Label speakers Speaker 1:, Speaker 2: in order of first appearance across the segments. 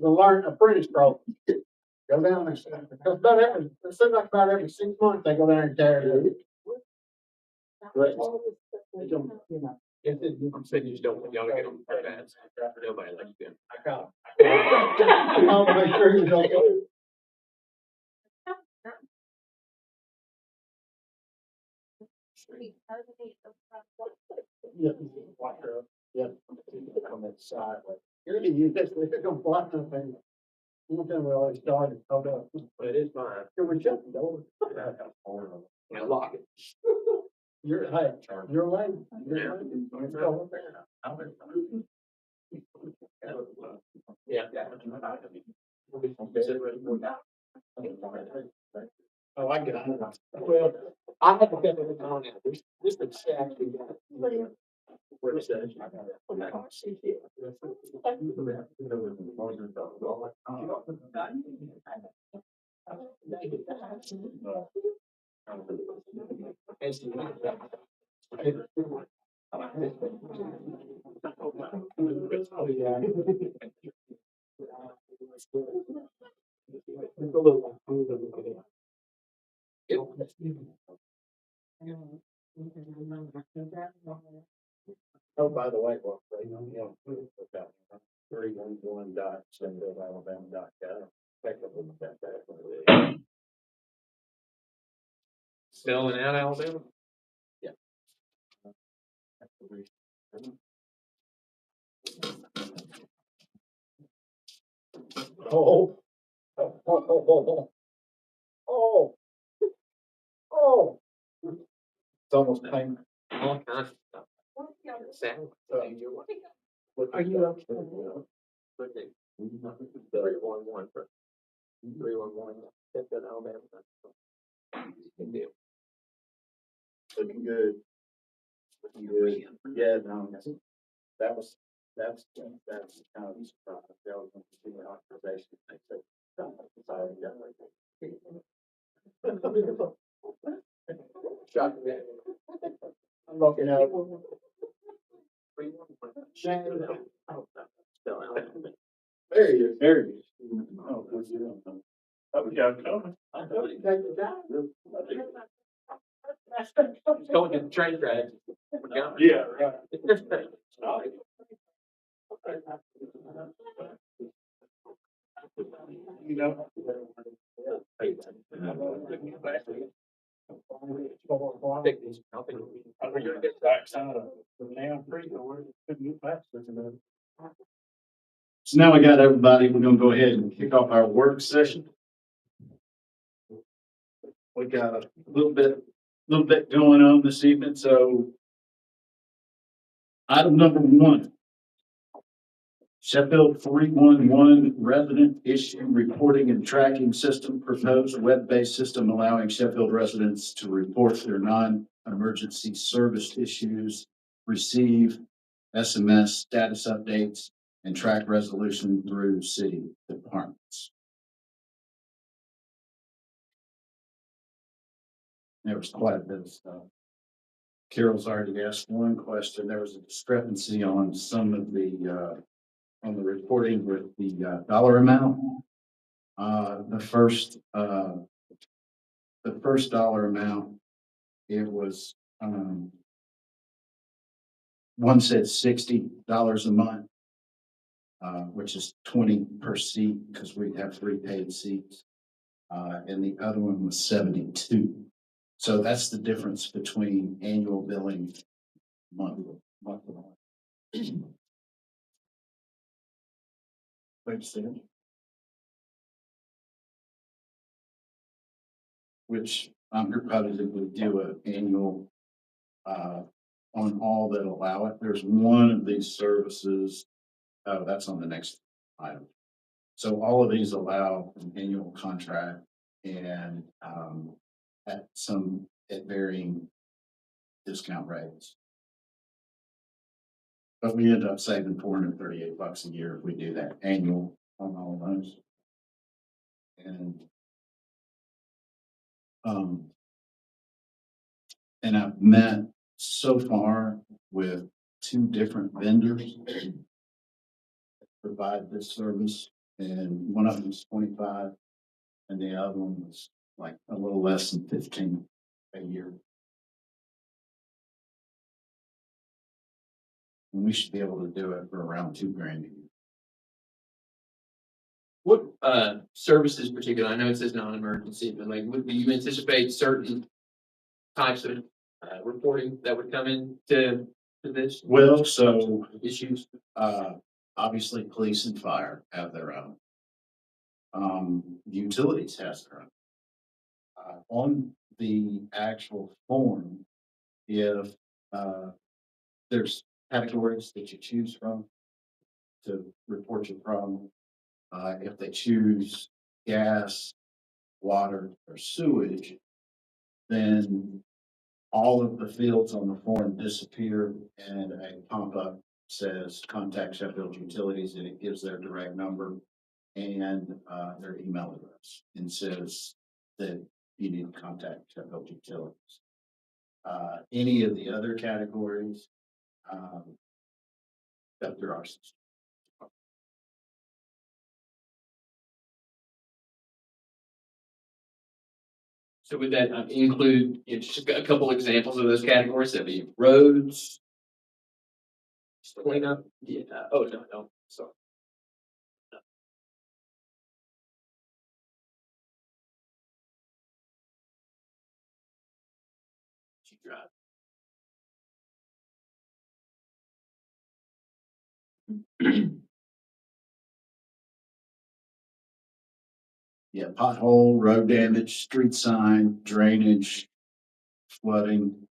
Speaker 1: the learn apprentice program. Go down there, because it seems like about every 6 months they go down and tear it. Right.
Speaker 2: I'm saying you just don't want y'all to get on the fence. Nobody likes them.
Speaker 1: I'll make sure you don't go. Yeah. On that side, like, you're gonna use this, if it's gonna block something. One time we always started, hold up.
Speaker 2: But it is mine.
Speaker 1: Can we shut the door?
Speaker 2: Yeah, lock it.
Speaker 1: You're, hey, you're late. You're late.
Speaker 2: Yeah.
Speaker 1: Oh, I get it. Well, I have to get it on it. This is actually. Where is that? Oh, by the way, well, you know, 311.Sheffield.Alabama.gov.
Speaker 2: Spelling out Alabama?
Speaker 1: Yeah. Oh. Oh. It's almost time.
Speaker 2: All kinds of stuff. Sad.
Speaker 1: Are you up?
Speaker 2: 311 for 311. Sheffield, Alabama. Good deal.
Speaker 1: Looking good. Looking good. Yeah, no, that's kind of surprise. That was the authorization. Shocking. I'm looking at. There he is. There he is. Oh, what's he doing? Oh, yeah, coming. I thought you take the time.
Speaker 2: Going to the train track.
Speaker 1: Yeah, right. You know.
Speaker 2: Take these. I'll take
Speaker 1: Get backside of the damn creek or couldn't get past it. So now we got everybody, we're gonna go ahead and kick off our work session. We got a little bit going on this evening, so item number 1. Sheffield 311 resident issue reporting and tracking system, proposed web-based system allowing Sheffield residents to report their non-emergency service issues, receive SMS status updates, and track resolution through city departments. There was quite a bit of stuff. Carol's already asked one question. There was a discrepancy on some of the on the reporting with the dollar amount. The first dollar amount, it was one said $60 a month, which is 20 per seat because we have 3 paid seats, and the other one was 72. So that's the difference between annual billing monthly. Which I'm proposing we do an annual on all that allow it. There's one of these services. Oh, that's on the next item. So all of these allow an annual contract and at varying discount rates. But we end up saving $438 a year if we do that annual on all of those. And I've met so far with 2 different vendors that provide this service. and one of them was 25, and the other one was like a little less than 15 a year. And we should be able to do it for around $2,000 a year.
Speaker 2: What services particular? I know it says non-emergency, but like, would you anticipate certain types of reporting that would come in to this
Speaker 1: Well, so
Speaker 2: issues?
Speaker 1: obviously, police and fire have their own. Utilities has their own. On the actual form, if there's categories that you choose from to report your problem, if they choose gas, water, or sewage, then all of the fields on the form disappear and a pop-up says contact Sheffield Utilities, and it gives their direct number and their email address and says that you need to contact Sheffield Utilities. Any of the other categories, go through our system.
Speaker 2: So would that include just a couple examples of those categories? That'd be roads, cleanup. Yeah. Oh no. Sorry. She drive.
Speaker 1: Yeah, pothole, road damage, street sign, drainage, flooding,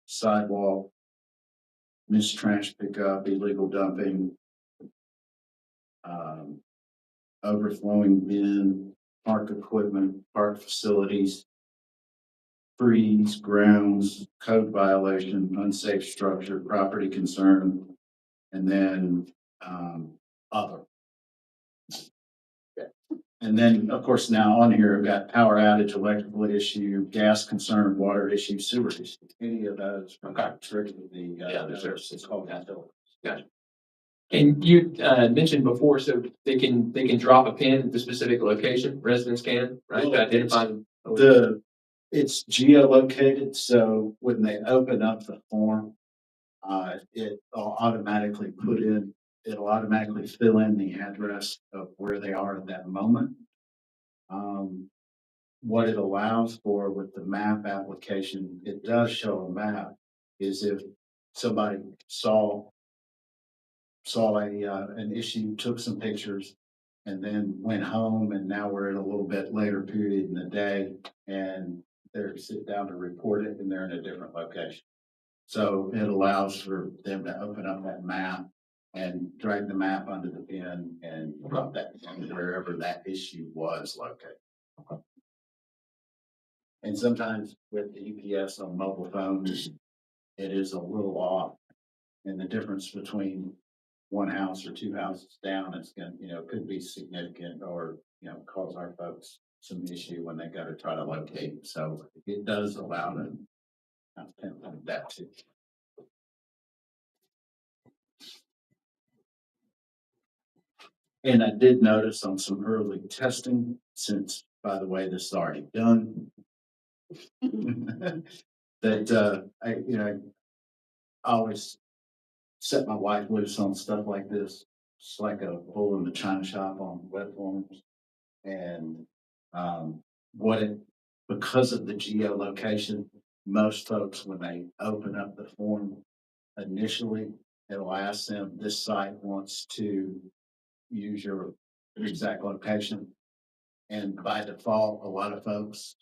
Speaker 1: sidewalk, missed trash pickup, illegal dumping, overflowing bin, park equipment, park facilities, trees, grounds, code violation, unsafe structure, property concern, and then other. And then, of course, now on here, I've got power outage, electrical issue, gas concern, water issue, sewer issue. Any of those trigger the it's called utilities.
Speaker 2: Gotcha. And you mentioned before, so they can drop a pin at the specific location. Residents can, right? To identify
Speaker 1: It's geolocated, so when they open up the form, it'll automatically fill in the address of where they are at that moment. What it allows for with the map application, it does show a map, is if somebody saw an issue, took some pictures, and then went home, and now we're at a little bit later period in the day, and they're sit down to report it, and they're in a different location. So it allows for them to open up that map and drag the map under the pin and drop that pin wherever that issue was located. And sometimes with the EPS on mobile phones, it is a little off. And the difference between one house or two houses down, it's going to, could be significant or, cause our folks some issue when they go to try to locate. So it does allow them to pinpoint that too. And I did notice on some early testing, since, by the way, this is already done, that I always set my wife loose on stuff like this. It's like a bull in the china shop on web forms. And because of the geolocation, most folks, when they open up the form initially, it'll ask them, this site wants to use your exact location. And by default, a lot of folks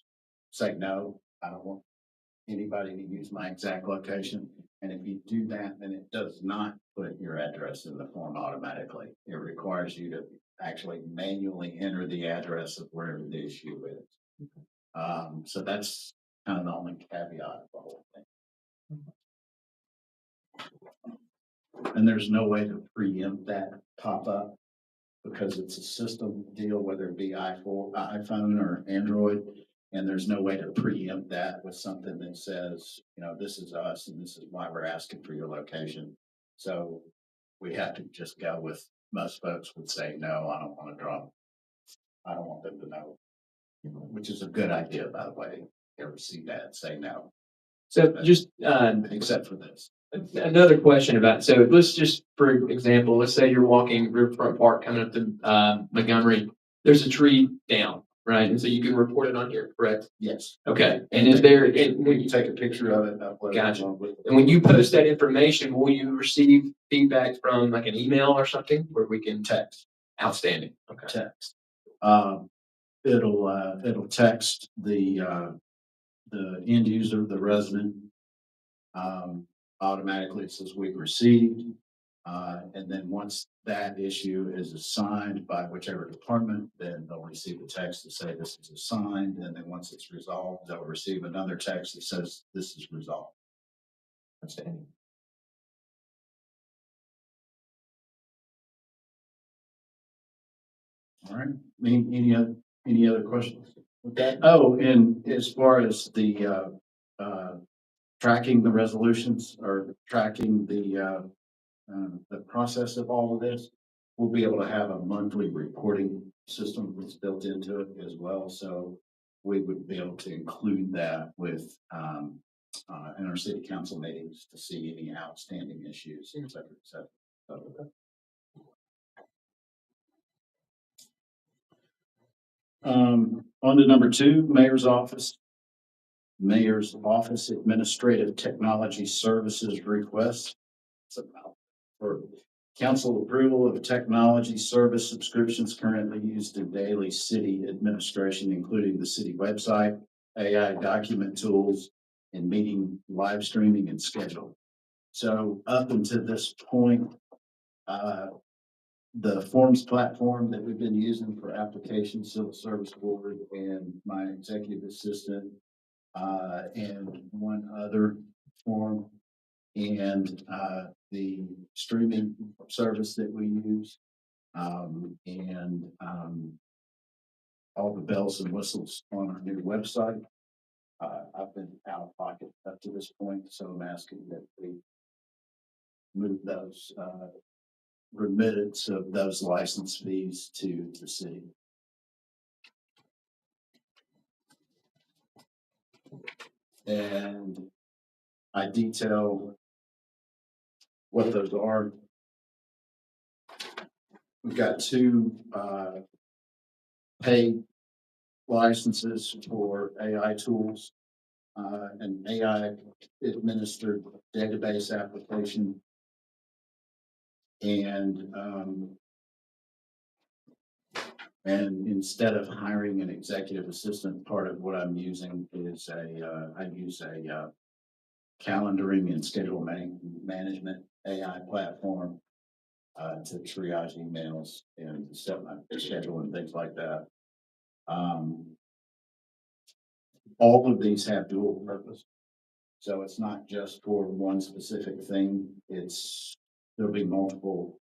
Speaker 1: say, no, I don't want anybody to use my exact location. And if you do that, then it does not put your address in the form automatically. It requires you to actually manually enter the address of wherever the issue is. So that's kind of the only caveat of the whole thing. And there's no way to preempt that pop up because it's a system deal, whether it be iPhone or Android. And there's no way to preempt that with something that says, this is us and this is why we're asking for your location. So we have to just go with most folks would say, no, I don't want to drop. I don't want them to know, which is a good idea, by the way. You ever see that, say no,
Speaker 2: So just,
Speaker 1: except for this.
Speaker 2: another question about, so let's just, for example, let's say you're walking Riverfront Park coming up to, Montgomery, there's a tree down, right? And so you can report it on here, correct?
Speaker 1: Yes.
Speaker 2: Okay, and is there, and
Speaker 1: When
Speaker 2: when
Speaker 1: you take a picture of it, upload it
Speaker 2: Gotcha.
Speaker 1: along with it.
Speaker 2: and when you post that information, will you receive feedback from like an email or something where we can
Speaker 1: Text.
Speaker 2: outstanding? Okay.
Speaker 1: Text. It'll text the end user, the resident. Automatically it says we've received. And then once that issue is assigned by whichever department, then they'll receive a text to say this is assigned. And then once it's resolved, they'll receive another text that says this is resolved.
Speaker 2: Outstanding.
Speaker 1: All right. Any other questions? Okay. Oh, and as far as the tracking the resolutions or tracking the process of all of this, we'll be able to have a monthly reporting system that's built into it as well. So we would be able to include that with in our city council meetings to see any outstanding issues, et cetera, et cetera. So, on to number 2, mayor's office. Mayor's office administrative technology services request. It's about for council approval of technology service subscriptions currently used in daily city administration, including the city website, AI document tools, and meeting live streaming and schedule. So up until this point, the forms platform that we've been using for applications, civil service board, and my executive assistant, and one other form, and the streaming service that we use, and all the bells and whistles on our new website. I've been out of pocket up to this point, so I'm asking that we move those remittance of those license fees to the city. And I detail what those are. We've got 2 paid licenses for AI tools, an AI administered database application. And instead of hiring an executive assistant, part of what I'm using is I use a calendaring and schedule management AI platform to triage emails and set my schedule and things like that. All of these have dual purpose. So it's not just for one specific thing. There'll be multiple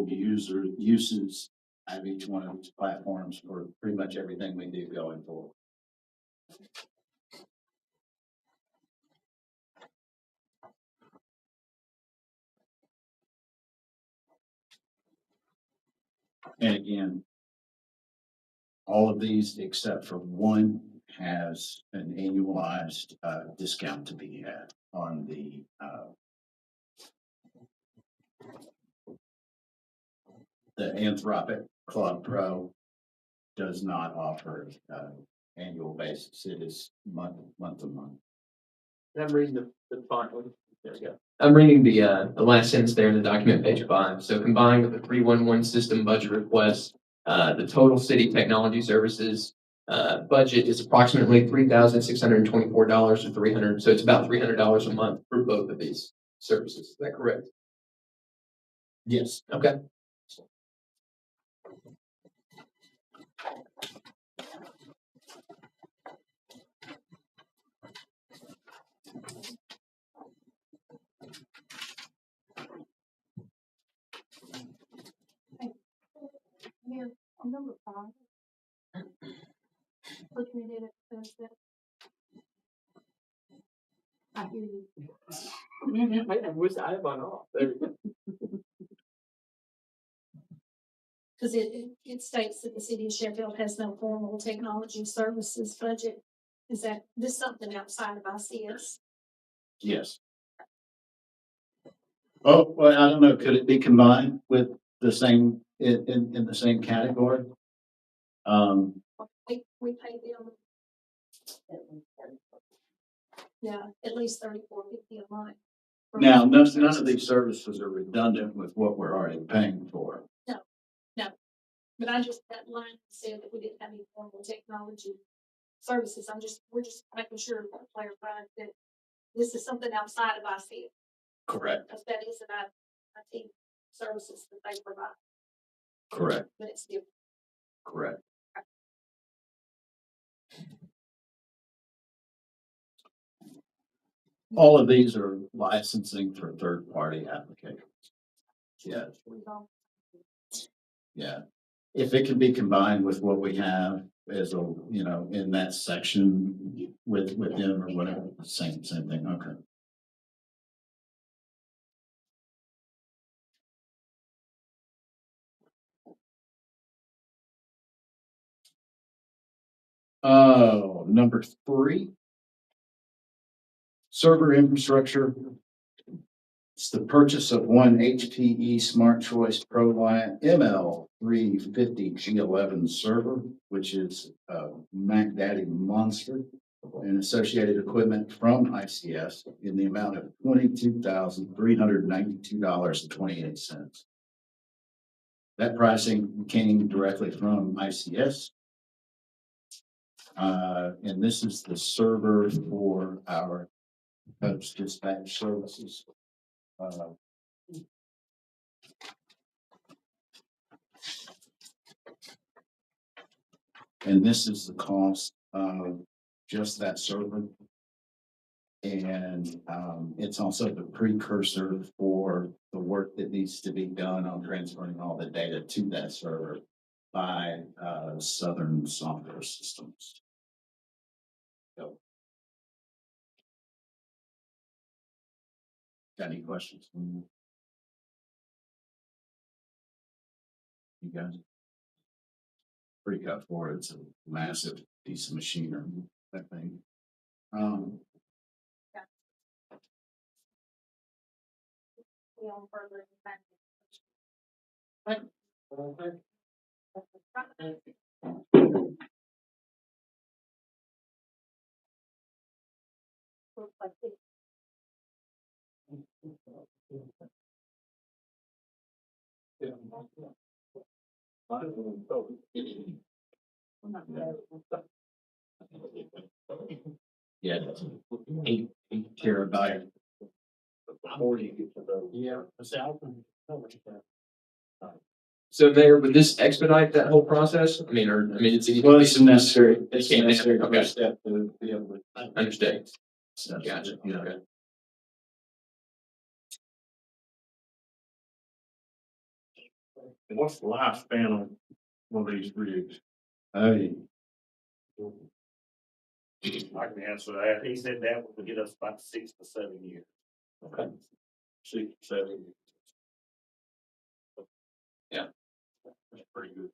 Speaker 1: uses of each one of these platforms for pretty much everything we do going forward. And again, all of these except for one has an annualized discount to be had on the Anthropic Club Pro does not offer annual basis. It is month to month.
Speaker 2: I'm reading the font. There we go. I'm reading the last sentence there in the document, page 5. So combined with the 311 system budget request, the total city technology services budget is approximately $3,624 or 300. So it's about $300 a month for both of these services. Is that correct?
Speaker 1: Yes.
Speaker 2: Okay.
Speaker 3: Yeah, on number 5. Looking at it, it says that. I hear you.
Speaker 2: I wish I had one off. There we go.
Speaker 3: Because it states that the city of Sheffield has no formal technology services budget. Is that, this something outside of ICS?
Speaker 1: Yes. Oh, well, I don't know, could it be combined with the same, in the same category?
Speaker 3: We pay them. Yeah, at least $34.50 a month.
Speaker 1: Now, none of these services are redundant with what we're already paying for.
Speaker 3: But I just, that line said that we didn't have any formal technology services. We're just making sure to clarify that this is something outside of ICS.
Speaker 1: Correct.
Speaker 3: Because that is an IT services that they provide,
Speaker 1: Correct,
Speaker 3: but it's different.
Speaker 1: correct. All of these are licensing for third-party applications. Yeah, yeah. If it can be combined with what we have as a, in that section with them or whatever, same thing, okay. Oh, number 3. Server infrastructure. It's the purchase of one HPE Smart Choice ProLiant ML350G11 server, which is a Mac Daddy monster, and associated equipment from ICS in the amount of $22,392.28. That pricing came directly from ICS. And this is the server for our post dispatch services. And this is the cost of just that server. And it's also the precursor for the work that needs to be done on transferring all the data to that server by Southern Software Systems. So, got any questions? You guys? Pretty cut for it. It's a massive piece of machinery, that thing.
Speaker 3: Further.
Speaker 1: Yeah, 8 terabyte. Yeah.
Speaker 2: So Mayor, would this expedite that whole process? I mean, it's easy.
Speaker 1: Well, it's necessary. It's
Speaker 2: Can't
Speaker 1: necessary.
Speaker 2: okay.
Speaker 1: Step to be able to
Speaker 2: Understand.
Speaker 1: Gotcha. Yeah.
Speaker 2: Okay.
Speaker 4: What's the lifespan on one of these rigs?
Speaker 1: Oh,
Speaker 4: I can answer that. He said that would get us about 6 to 7 years.
Speaker 2: Okay.
Speaker 4: 6 to 7 years.
Speaker 2: Yeah.
Speaker 4: That's pretty good.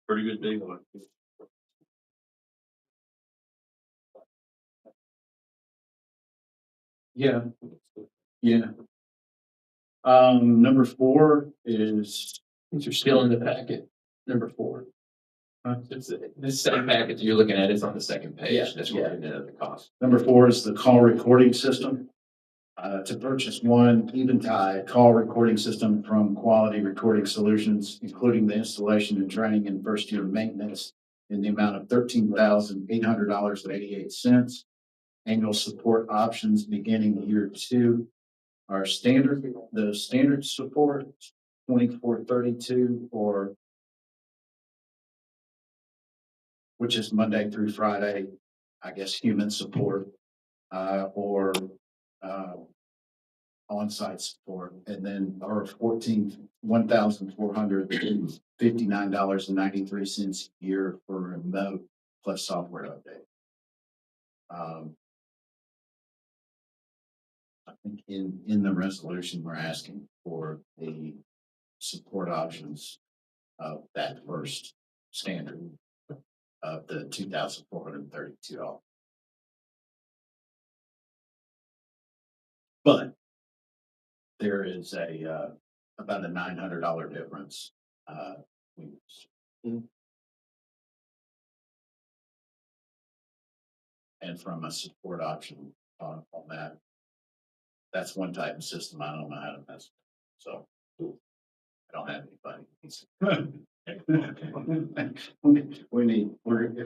Speaker 4: Pretty good deal.
Speaker 1: yeah. Yeah. Number 4 is,
Speaker 2: These are still in the packet. Number 4. It's this same package you're looking at is on the second page.
Speaker 1: Yeah,
Speaker 2: That's where we're at the cost.
Speaker 1: number 4 is the call recording system. To purchase one Eventide call recording system from Quality Recording Solutions, including the installation and training and first year maintenance in the amount of $13,800.88. Annual support options beginning year 2 are the standard support, 2432, or which is Monday through Friday, I guess, human support, or on-site support, and then or $1,459.93 a year for remote plus software update. I think in the resolution, we're asking for the support options of that first standard of the $2,432. But there is about a $900 difference. we- And from a support option on that, that's one type of system I don't know how to mess with. So I don't have anybody. If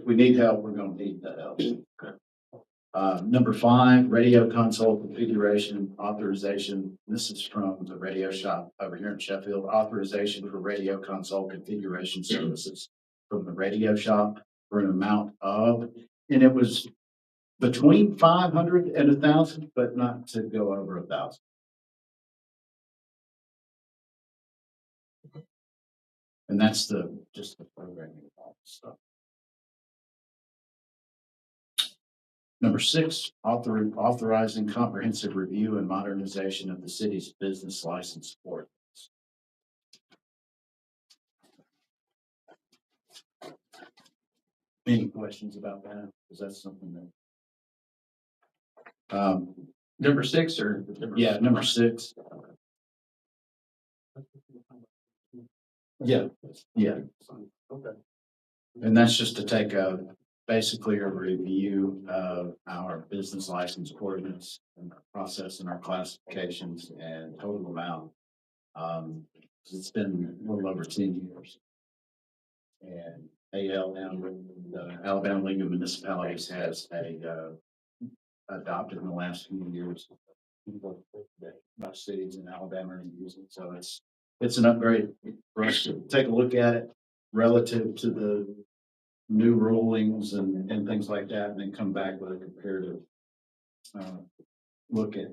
Speaker 1: we need help, we're gonna need the help. Number 5, radio console configuration authorization. This is from the radio shop over here in Sheffield. Authorization for radio console configuration services from the radio shop for an amount of, and it was between 500 and 1,000, but not to go over 1,000. And that's just the programming stuff. Number 6, authorizing comprehensive review and modernization of the city's business license ordinance. Any questions about that? Because that's something that.
Speaker 2: Number 6 or?
Speaker 1: Yeah, number 6. Yeah, yeah.
Speaker 2: Okay.
Speaker 1: And that's just to take basically a review of our business license ordinance and our process and our classifications and total amount. It's been a little over 10 years. And ALM, the Alabama League of Municipalities, has adopted in the last few years. Most cities in Alabama are using, so it's an upgrade for us to take a look at it relative to the new rulings and things like that, and then come back with a comparative look at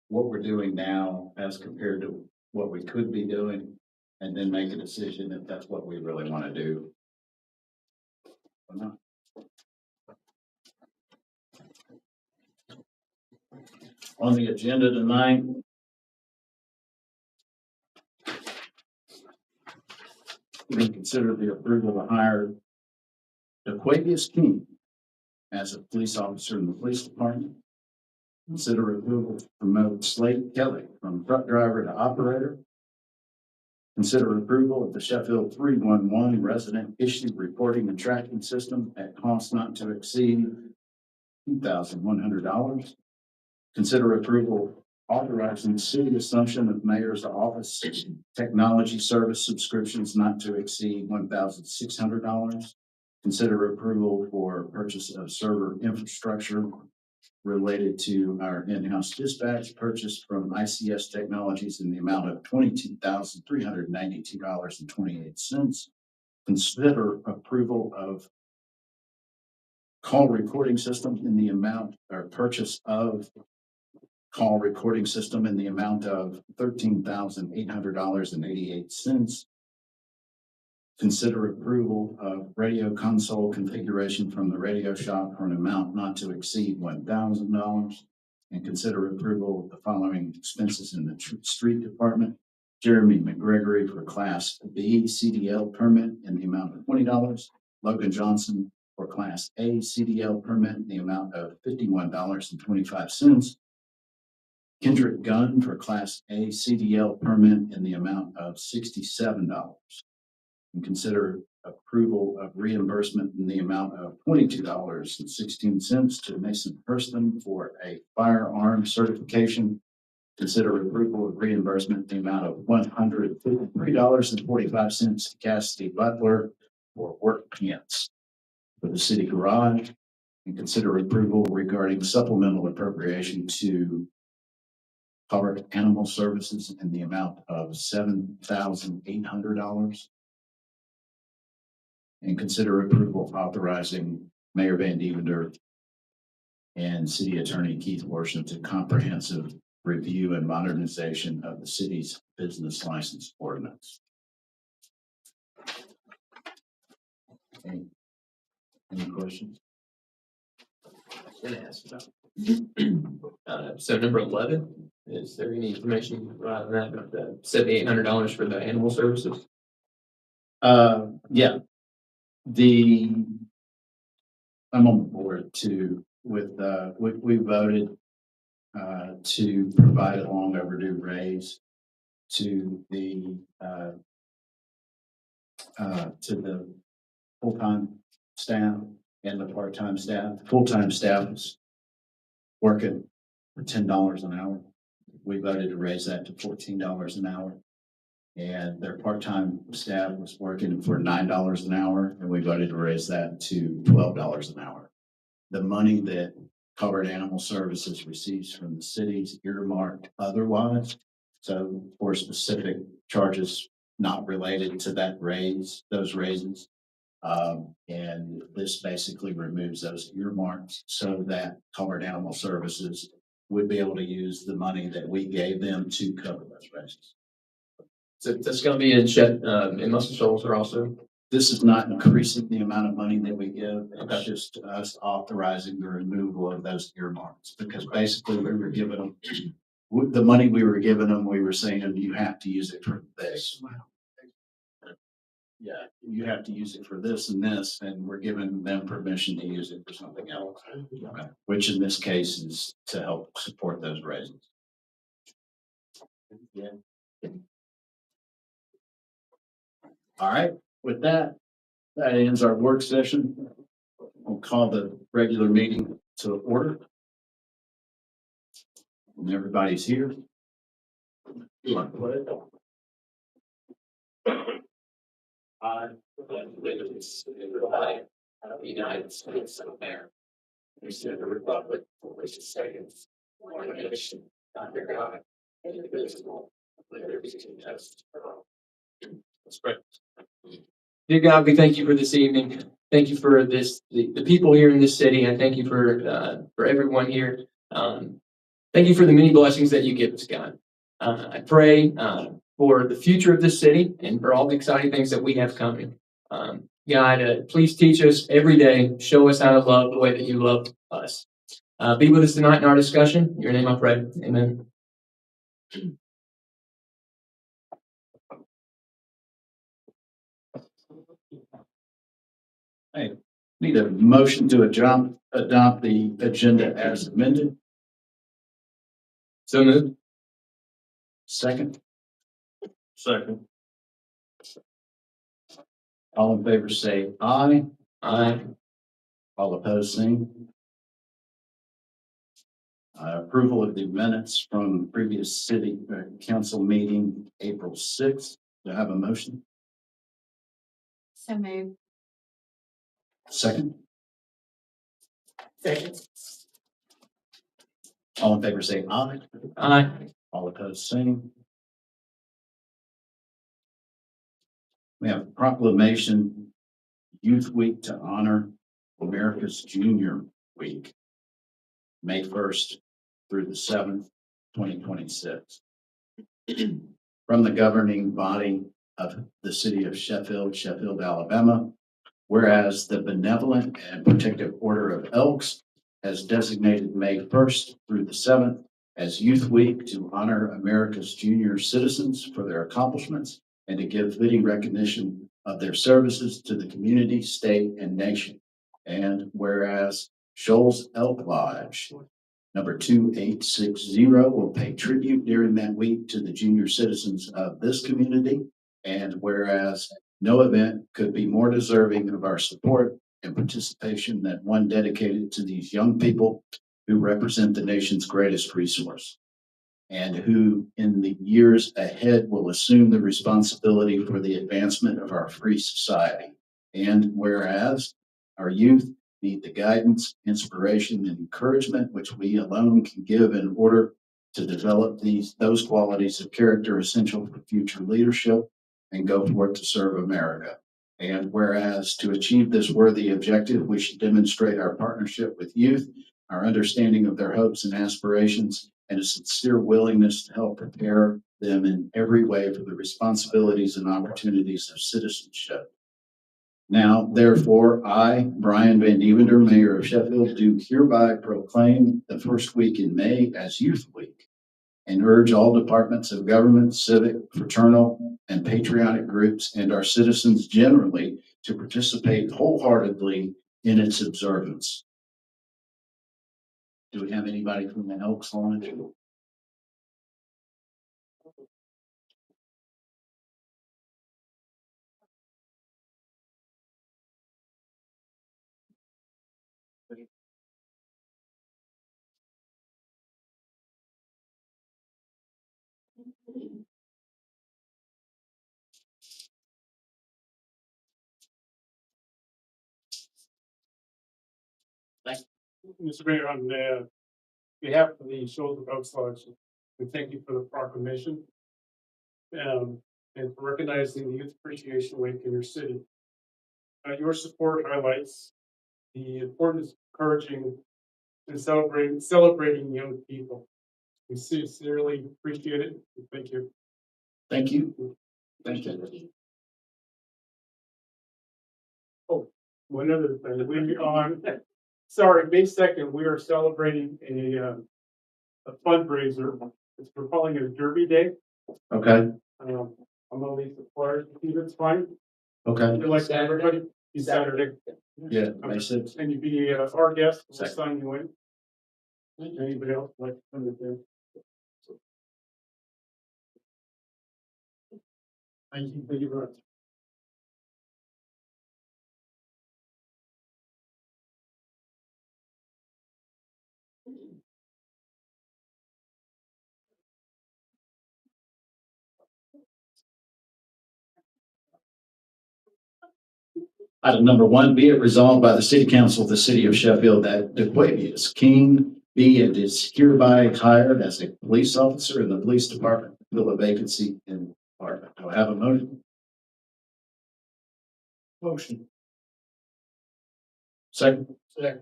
Speaker 1: what we're doing now as compared to what we could be doing, and then make a decision if that's what we really want to do or not. On the agenda tonight, we consider the approval to hire DeQuavius King as a police officer in the police department. Consider approval to promote Slate Kelly from truck driver to operator. Consider approval of the Sheffield 311 resident issue reporting and tracking system at cost not to exceed $2,100. Consider approval authorizing city assumption of mayor's office technology service subscriptions not to exceed $1,600. Consider approval for purchase of server infrastructure related to our in-house dispatch purchased from ICS Technologies in the amount of $22,392.28. Consider approval of call recording system in the amount, or purchase of call recording system in the amount of $13,800.88. Consider approval of radio console configuration from the radio shop for an amount not to exceed $1,000. And consider approval of the following expenses in the street department. Jeremy McGregory for Class B CDL permit in the amount of $20. Logan Johnson for Class A CDL permit in the amount of $51.25. Kendrick Gunn for Class A CDL permit in the amount of $67. And consider approval of reimbursement in the amount of $22.16 to Mason Hurston for a firearm certification. Consider approval of reimbursement in the amount of $153.45 to Cassidy Butler for work pants for the city garage. And consider approval regarding supplemental appropriation to Park Animal Services in the amount of $7,800. And consider approval authorizing Mayor Van Devender and City Attorney Keith Worsham to comprehensive review and modernization of the city's business license ordinance. Any questions?
Speaker 2: So number 11, is there any information on that, about the $7,800 for the animal services?
Speaker 1: Yeah, the, I'm on the board too with, we voted to provide a long overdue raise to the full-time staff and the part-time staff. Full-time staff is working for $10 an hour. We voted to raise that to $14 an hour. And their part-time staff was working for $9 an hour, and we voted to raise that to $12 an hour. The money that Covered Animal Services receives from the cities earmarked otherwise. So for specific charges not related to that raise, those raises. And this basically removes those earmarks so that Covered Animal Services would be able to use the money that we gave them to cover those raises.
Speaker 2: So that's going to be in Muscle Shoals or also.
Speaker 1: This is not increasing the amount of money that we give.
Speaker 2: Okay.
Speaker 1: It's just us authorizing the removal of those earmarks, because basically we were giving them, with the money we were giving them, we were saying, you have to use it for this. Yeah, you have to use it for this and this, and we're giving them permission to use it for something else. Okay. Which in this case is to help support those raises. Yeah. All right, with that, that ends our work session. We'll call the regular meeting to order. And everybody's here.
Speaker 2: I pledge allegiance to the flag of the United States of America, and to the republic for which it stands, one nation, under God, indivisible, with liberty and justice for all. Let's pray. Dear God, we thank you for this evening. Thank you for this, the people here in this city. I thank you for everyone here. Thank you for the many blessings that you give us, God. I pray for the future of this city and for all the exciting things that we have coming. God, please teach us every day. Show us how to love the way that you love us. Be with us tonight in our discussion. In your name I pray. Amen.
Speaker 1: Hey, need a motion to adopt the agenda as amended.
Speaker 2: So moved.
Speaker 1: Second. Second. All in favor say aye.
Speaker 2: Aye.
Speaker 1: All opposed, same. Approval of the minutes from previous city council meeting, April 6th. Do I have a motion?
Speaker 3: So moved.
Speaker 1: Second.
Speaker 3: Second.
Speaker 1: All in favor say aye.
Speaker 2: Aye.
Speaker 1: All opposed, same. We have proclamation Youth Week to honor America's Junior Week, May 1st through the 7th, 2026. From the governing body of the city of Sheffield, Sheffield, Alabama, whereas the Benevolent and Protective Order of Elks has designated May 1st through the 7th as Youth Week to honor America's junior citizens for their accomplishments and to give fitting recognition of their services to the community, state, and nation. And whereas Shoals Elk Lodge number 2860 will pay tribute during that week to the junior citizens of this community. And whereas no event could be more deserving of our support and participation than one dedicated to these young people who represent the nation's greatest resource and who in the years ahead will assume the responsibility for the advancement of our free society. And whereas our youth need the guidance, inspiration, and encouragement which we alone can give in order to develop those qualities of character essential for future leadership and go forth to serve America. And whereas to achieve this worthy objective, we should demonstrate our partnership with youth, our understanding of their hopes and aspirations, and a sincere willingness to help prepare them in every way for the responsibilities and opportunities of citizenship. Now, therefore, I, Brian Van Devender, Mayor of Sheffield, do hereby proclaim the first week in May as Youth Week. and urge all departments of government, civic, fraternal, and patriotic groups and our citizens generally to participate wholeheartedly in its observance. Do we have anybody from the Elks Lodge?
Speaker 5: Mr. Mayor, on behalf of the Shoulder Oaks Lodge, we thank you for the proclamation. And for recognizing the Youth Appreciation Week in your city. Your support highlights the importance of encouraging and celebrating young people. We sincerely appreciate it. Thank you.
Speaker 1: Thank you. Thank you.
Speaker 5: Oh, one other thing, we on, sorry, May 2nd, we are celebrating a fundraiser. We're calling it a Derby Day.
Speaker 1: Okay,
Speaker 5: I'm gonna leave the flyers, if it's fine.
Speaker 1: okay.
Speaker 5: You'd like everybody, it's Saturday.
Speaker 1: Yeah, May 6th.
Speaker 5: And you'd be our guest, we'll
Speaker 1: Second.
Speaker 5: sign you in. Anybody else like to come in there? Thank you very much.
Speaker 1: Item number 1, be it resolved by the City Council of the City of Sheffield that DeQuavius King be and is hereby hired as a police officer in the police department to fill a vacancy in the department. Do I have a motion? Motion. Second.
Speaker 5: Second.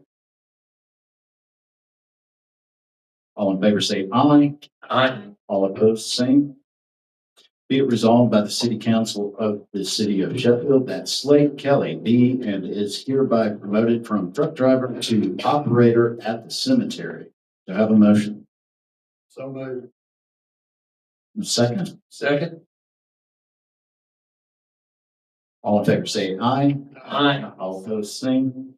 Speaker 1: All in favor say aye.
Speaker 2: Aye.
Speaker 1: All opposed, same. Be it resolved by the City Council of the City of Sheffield that Slade Kelly be and is hereby promoted from truck driver to operator at the cemetery. Do I have a motion?
Speaker 5: So moved.
Speaker 1: Second.
Speaker 2: Second.
Speaker 1: All in favor say aye.
Speaker 2: Aye.
Speaker 1: All opposed, same.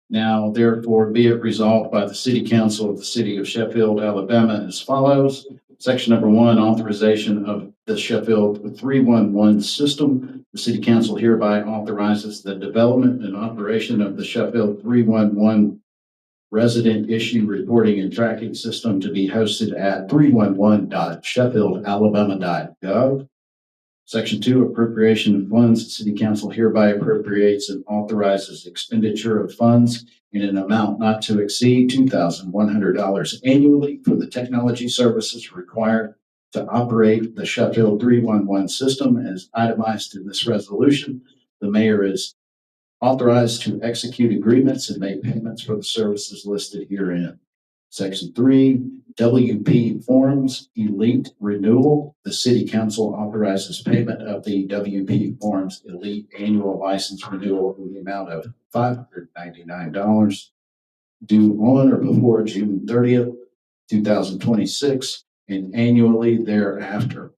Speaker 1: Now, therefore, be it resolved by the City Council of the City of Sheffield, Alabama as follows. Section number 1, authorization of the Sheffield 311 system. The City Council hereby authorizes the development and operation of the Sheffield 311 resident issue reporting and tracking system to be hosted at 311.sheffieldalabama.gov. Section 2, appropriation of funds. The City Council hereby appropriates and authorizes expenditure of funds in an amount not to exceed $2,100 annually for the technology services required to operate the Sheffield 311 system as itemized in this resolution. The mayor is authorized to execute agreements and make payments for the services listed herein. Section 3, WP Forms Elite Renewal. The City Council authorizes payment of the WP Forms Elite Annual License Renewal in the amount of $599 due on or before June 30th, 2026, and annually thereafter.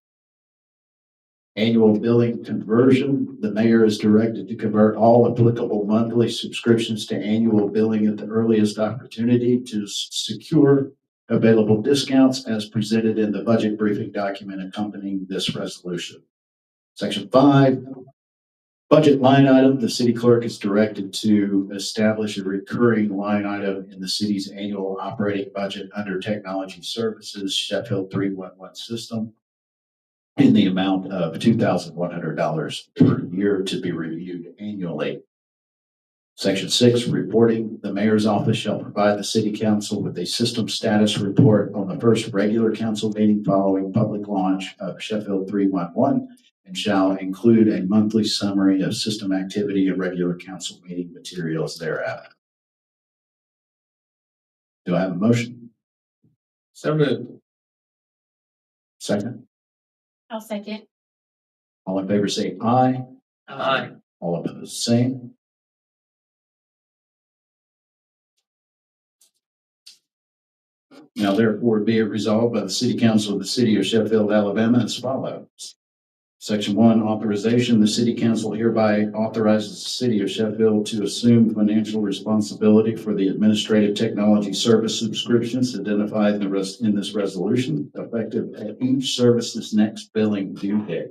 Speaker 1: Annual billing conversion. The mayor is directed to convert all applicable monthly subscriptions to annual billing at the earliest opportunity to secure available discounts as presented in the budget briefing document accompanying this resolution. Section 5, budget line item. The city clerk is directed to establish a recurring line item in the city's annual operating budget under technology services, Sheffield 311 system, in the amount of $2,100 per year to be reviewed annually. Section 6, reporting. The mayor's office shall provide the city council with a system status report on the first regular council meeting following public launch of Sheffield 311 and shall include a monthly summary of system activity and regular council meeting materials thereafter. Do I have a motion?
Speaker 2: So moved.
Speaker 1: Second.
Speaker 3: I'll second.
Speaker 1: All in favor say aye.
Speaker 2: Aye.
Speaker 1: All opposed, same. Now therefore be it resolved by the City Council of the City of Sheffield, Alabama as follows. Section 1, authorization. The City Council hereby authorizes the City of Sheffield to assume financial responsibility for the administrative technology service subscriptions identified in this resolution, effective at each service's next billing due date.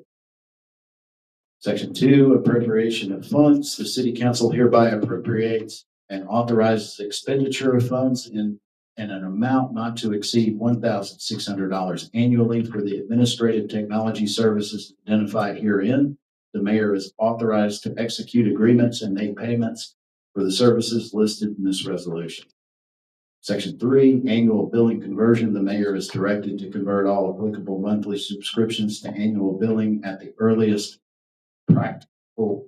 Speaker 1: Section 2, appropriation of funds. The City Council hereby appropriates and authorizes expenditure of funds in an amount not to exceed $1,600 annually for the administrative technology services identified herein. The mayor is authorized to execute agreements and make payments for the services listed in this resolution. Section 3, annual billing conversion. The mayor is directed to convert all applicable monthly subscriptions to annual billing at the earliest practicable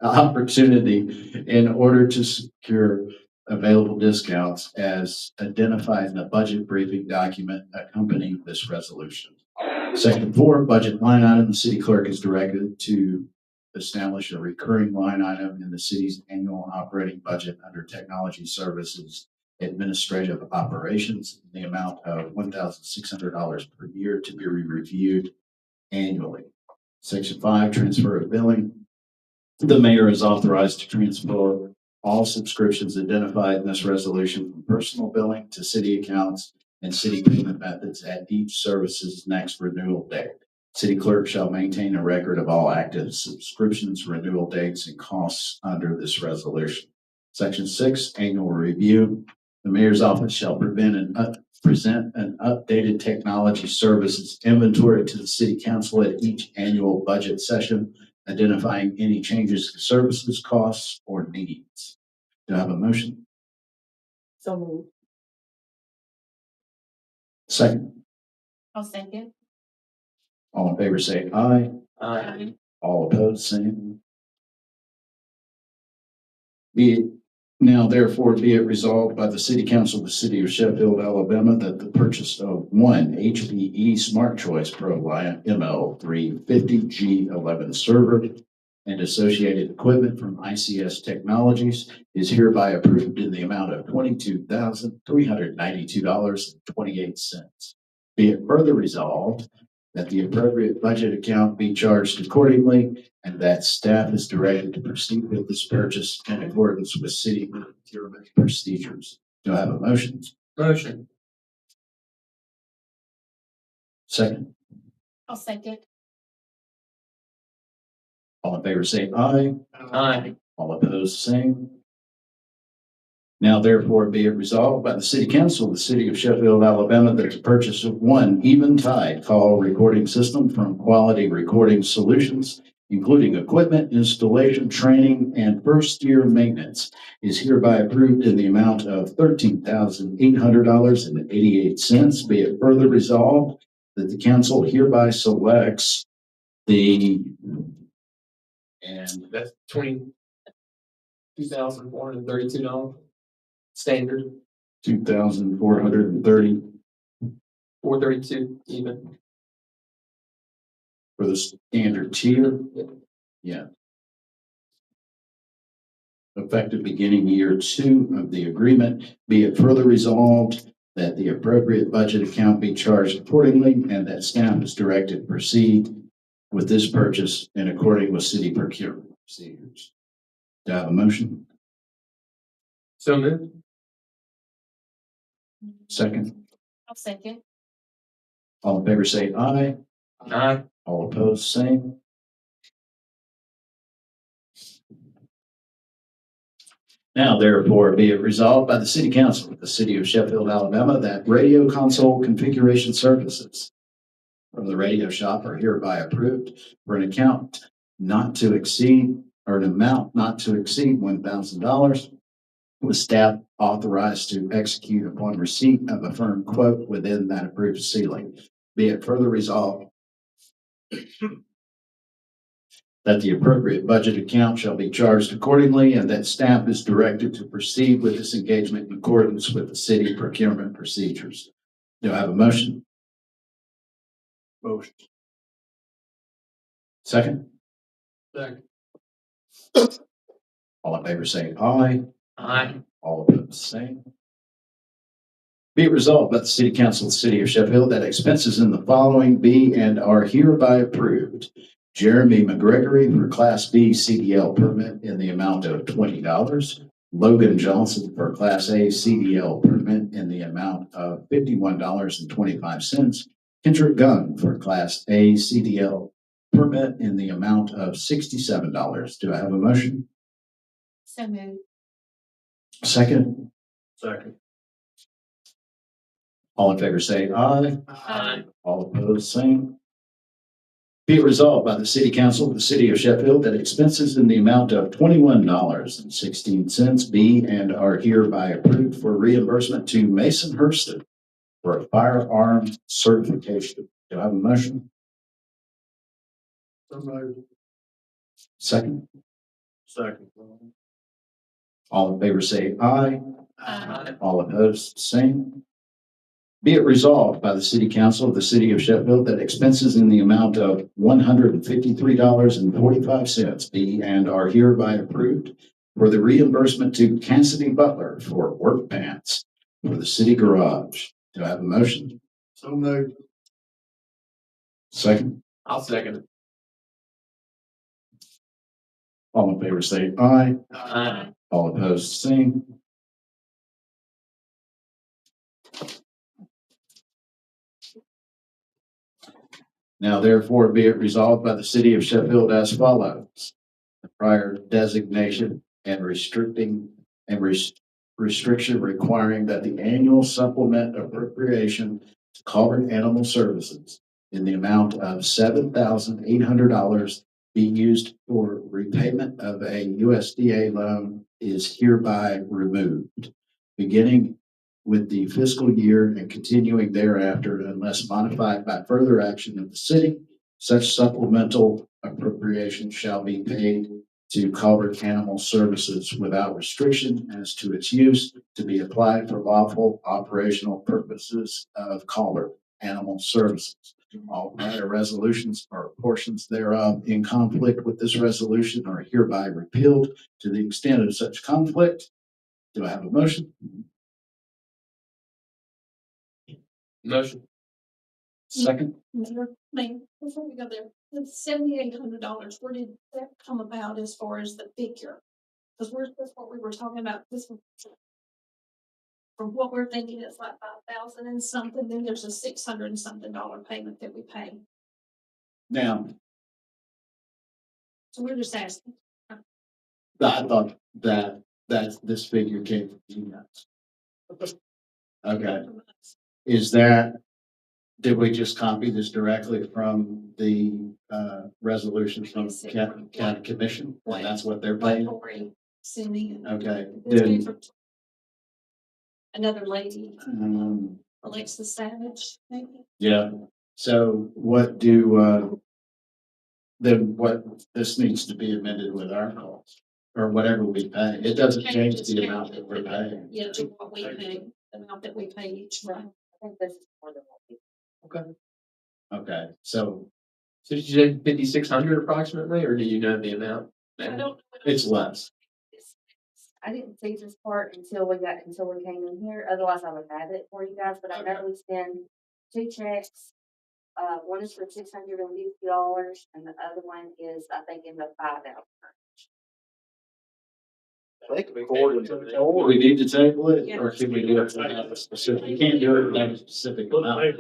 Speaker 1: opportunity in order to secure available discounts as identified in the budget briefing document accompanying this resolution. Section 4, budget line item. The city clerk is directed to establish a recurring line item in the city's annual operating budget under technology services administrative operations in the amount of $1,600 per year to be reviewed annually. Section 5, transfer of billing. The mayor is authorized to transfer all subscriptions identified in this resolution from personal billing to city accounts and city payment methods at each service's next renewal date. City clerk shall maintain a record of all active subscriptions, renewal dates, and costs under this resolution. Section 6, annual review. The mayor's office shall present an updated technology services inventory to the city council at each annual budget session, identifying any changes to services, costs, or needs. Do I have a motion?
Speaker 3: So moved.
Speaker 1: Second.
Speaker 3: I'll second.
Speaker 1: All in favor say aye.
Speaker 2: Aye.
Speaker 1: All opposed, same. Now therefore be it resolved by the City Council of the City of Sheffield, Alabama, that the purchase of one HPE Smart Choice Pro ML350G11 server and associated equipment from ICS Technologies is hereby approved in the amount of $22,392.28. Be it further resolved that the appropriate budget account be charged accordingly and that staff is directed to proceed with this purchase in accordance with city procurement procedures. Do I have a motion?
Speaker 2: Motion.
Speaker 1: Second.
Speaker 3: I'll second.
Speaker 1: All in favor say aye.
Speaker 2: Aye.
Speaker 1: All opposed, same. Now therefore be it resolved by the City Council of the City of Sheffield, Alabama, that the purchase of one Eventide call recording system from Quality Recording Solutions, including equipment, installation, training, and first-year maintenance, is hereby approved in the amount of $13,800.88. Be it further resolved that the council hereby selects and
Speaker 2: That's $22,432 standard,
Speaker 1: $2,430
Speaker 2: $432 even.
Speaker 1: for the standard tier.
Speaker 2: Yeah.
Speaker 1: Yeah. Effective beginning year 2 of the agreement. Be it further resolved that the appropriate budget account be charged accordingly and that staff is directed to proceed with this purchase in accordance with city procurement procedures. Do I have a motion?
Speaker 2: So moved.
Speaker 1: Second.
Speaker 3: I'll second.
Speaker 1: All in favor say aye.
Speaker 2: Aye.
Speaker 1: All opposed, same. Now therefore be it resolved by the City Council of the City of Sheffield, Alabama, that radio console configuration services from the radio shop are hereby approved for an account not to exceed, or an amount not to exceed $1,000, with staff authorized to execute upon receipt of a firm quote within that approved ceiling. Be it further resolved that the appropriate budget account shall be charged accordingly and that staff is directed to proceed with this engagement in accordance with the city procurement procedures. Do I have a motion? Motion. Second.
Speaker 2: Second.
Speaker 1: All in favor say aye.
Speaker 2: Aye.
Speaker 1: All opposed, same. Be it resolved by the City Council of the City of Sheffield that expenses in the following be and are hereby approved. Jeremy McGregory for Class B CDL permit in the amount of $20. Logan Johnson for Class A CDL permit in the amount of $51.25. Kendrick Gunn for Class A CDL permit in the amount of $67. Do I have a motion?
Speaker 3: So moved.
Speaker 1: Second?
Speaker 4: Second.
Speaker 1: All in favor say aye.
Speaker 3: Aye.
Speaker 1: All opposed, same. Be it resolved by the City Council of the City of Sheffield that expenses in the amount of $21.16 be and are hereby approved for reimbursement to Mason Hurston for a firearm certification. Do I have a motion? Second?
Speaker 4: Second.
Speaker 1: All in favor say aye.
Speaker 3: Aye.
Speaker 1: All opposed, same. Be it resolved by the City Council of the City of Sheffield that expenses in the amount of $153.45 be and are hereby approved for the reimbursement to Cassidy Butler for work pants for the city garage. Do I have a motion?
Speaker 4: So moved.
Speaker 1: Second?
Speaker 2: I'll second it.
Speaker 1: All in favor say aye.
Speaker 2: Aye.
Speaker 1: All opposed, same. Now therefore be it resolved by the City of Sheffield as follows. The prior designation and restriction requiring that the annual supplement appropriation to Culvert Animal Services in the amount of $7,800 be used for repayment of a USDA loan is hereby removed, beginning with the fiscal year and continuing thereafter unless modified by further action of the city. Such supplemental appropriation shall be paid to Culvert Animal Services without restriction as to its use to be applied for lawful operational purposes of Culvert Animal Services. All prior resolutions or portions thereof in conflict with this resolution are hereby repealed to the extent of such conflict. Do I have a motion?
Speaker 2: Motion.
Speaker 1: Second?
Speaker 3: Mayor, before we go there, the $7,800, where did that come about as far as the figure? Because that's what we were talking about, this one. From what we're thinking, it's like 5,000 and something, then there's a $600 and something payment that we pay.
Speaker 1: Now,
Speaker 3: So we're just asking.
Speaker 1: I thought that this figure came from you guys. Okay, is that, did we just copy this directly from the resolution from county commission? And that's what they're paying?
Speaker 3: Lori sending.
Speaker 1: Okay,
Speaker 3: This came
Speaker 1: then,
Speaker 3: from another lady, Alexis Savage, maybe.
Speaker 1: yeah, so what then what, this needs to be amended with our cost, or whatever we pay. It doesn't change the amount that we're paying.
Speaker 3: Yeah, to what we pay, the amount that we pay each month.
Speaker 6: I think this is more than what we.
Speaker 1: Okay, so
Speaker 2: So did you say 5,600 approximately, or do you know the amount?
Speaker 3: I don't know. what
Speaker 1: it's
Speaker 3: else.
Speaker 1: less.
Speaker 6: I didn't see this part until we came in here, otherwise I would have it for you guys, but I know we send two checks. One is for $650 and the other one is, I think, in the $5,000.
Speaker 1: Or we need to table it,
Speaker 3: Yeah.
Speaker 1: or can we do it without a specific, you can't do it without a specific amount.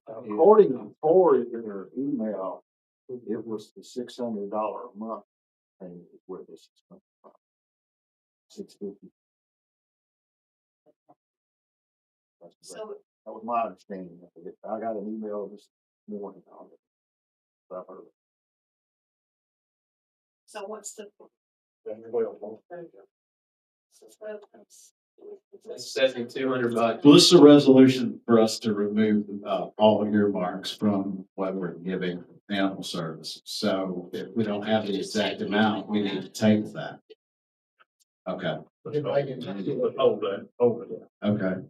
Speaker 7: According to Tori in her email, it was the $600 a month thing is where this is coming from. $650.
Speaker 3: So,
Speaker 7: That was my understanding of it. I got an email this morning on it. So I've heard
Speaker 3: so what's the?
Speaker 2: It's $7,200.
Speaker 1: Well, this is a resolution for us to remove all earmarks from what we're giving animal services. So if we don't have the exact amount, we need to table that. Okay,
Speaker 4: Hold that.
Speaker 1: okay.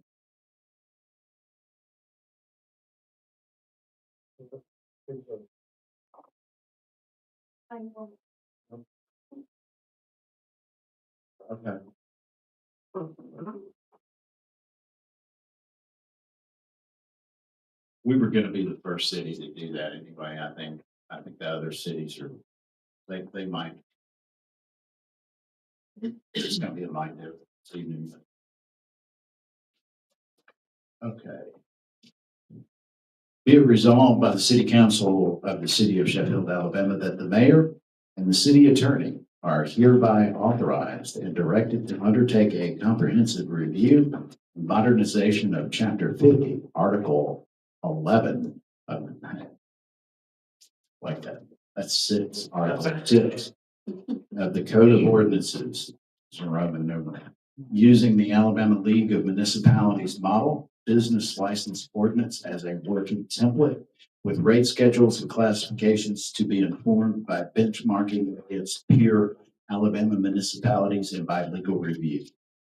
Speaker 1: Okay. We were gonna be the first city to do that anyway. I think the other cities are, they might. It's gonna be a light difference evening. Okay. Be it resolved by the City Council of the City of Sheffield, Alabama, that the mayor and the city attorney are hereby authorized and directed to undertake a comprehensive review and modernization of Chapter 50, Article 11 of, like that. That's 6, Article 6 of the Code of Ordinances, it's a Roman numeral, using the Alabama League of Municipalities model business license ordinance as a working template with rate schedules and classifications to be informed by benchmarking against peer Alabama municipalities and by legal review.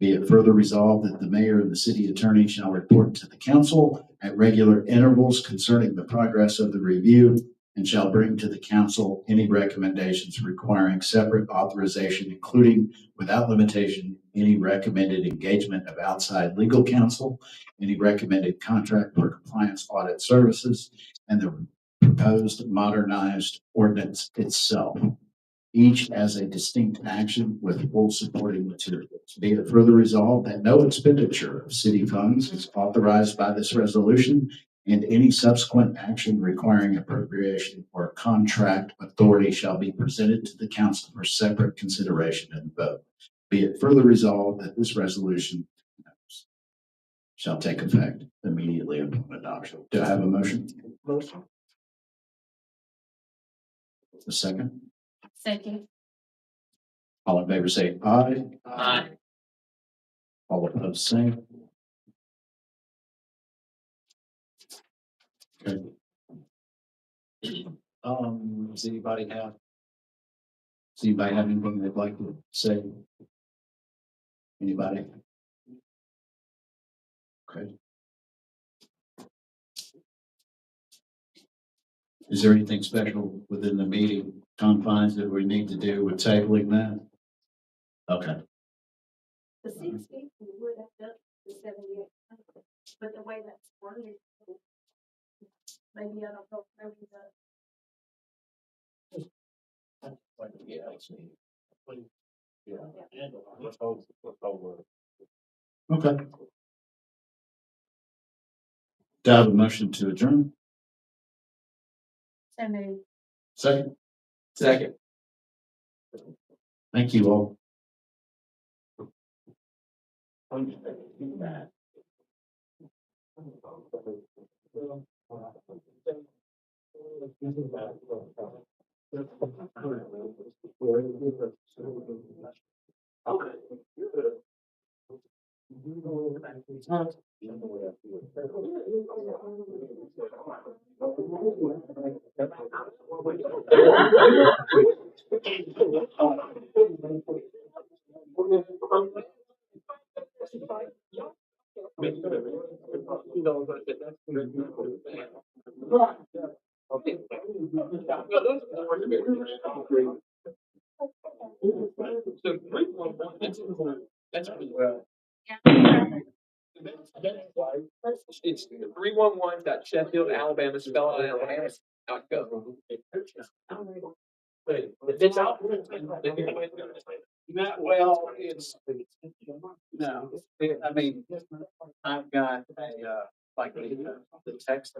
Speaker 1: Be it further resolved that the mayor and the city attorney shall report to the council at regular intervals concerning the progress of the review and shall bring to the council any recommendations requiring separate authorization, including without limitation, any recommended engagement of outside legal counsel, any recommended contract for compliance audit services, and the proposed modernized ordinance itself, each as a distinct action with full supporting materials. Be it further resolved that no expenditure of city funds is authorized by this resolution, and any subsequent action requiring appropriation or contract authority shall be presented to the council for separate consideration and vote. Be it further resolved that this resolution shall take effect immediately upon adoption. Do I have a motion?
Speaker 6: Motion.
Speaker 1: A second?
Speaker 3: Second.
Speaker 1: All in favor say aye.
Speaker 2: Aye.
Speaker 1: All opposed, same. Okay. Does anybody have anything they'd like to say? Anybody? Okay. Is there anything special within the meeting confines that we need to do with tabling that? Okay.
Speaker 3: The 650 would have up to 78, but the way that's worded, maybe I don't know, maybe
Speaker 1: Yeah, that's me.
Speaker 4: Yeah. Let's hold.
Speaker 1: Okay. Do I have a motion to adjourn?
Speaker 6: So moved.
Speaker 1: Second.
Speaker 2: Second.
Speaker 1: Thank you all.
Speaker 2: So 311, that's pretty well. It's 311.Sheffield, Alabama, spell it Alabama.gov. But it's out.
Speaker 1: Not well, it's, no, I mean, I've got a, like, the text.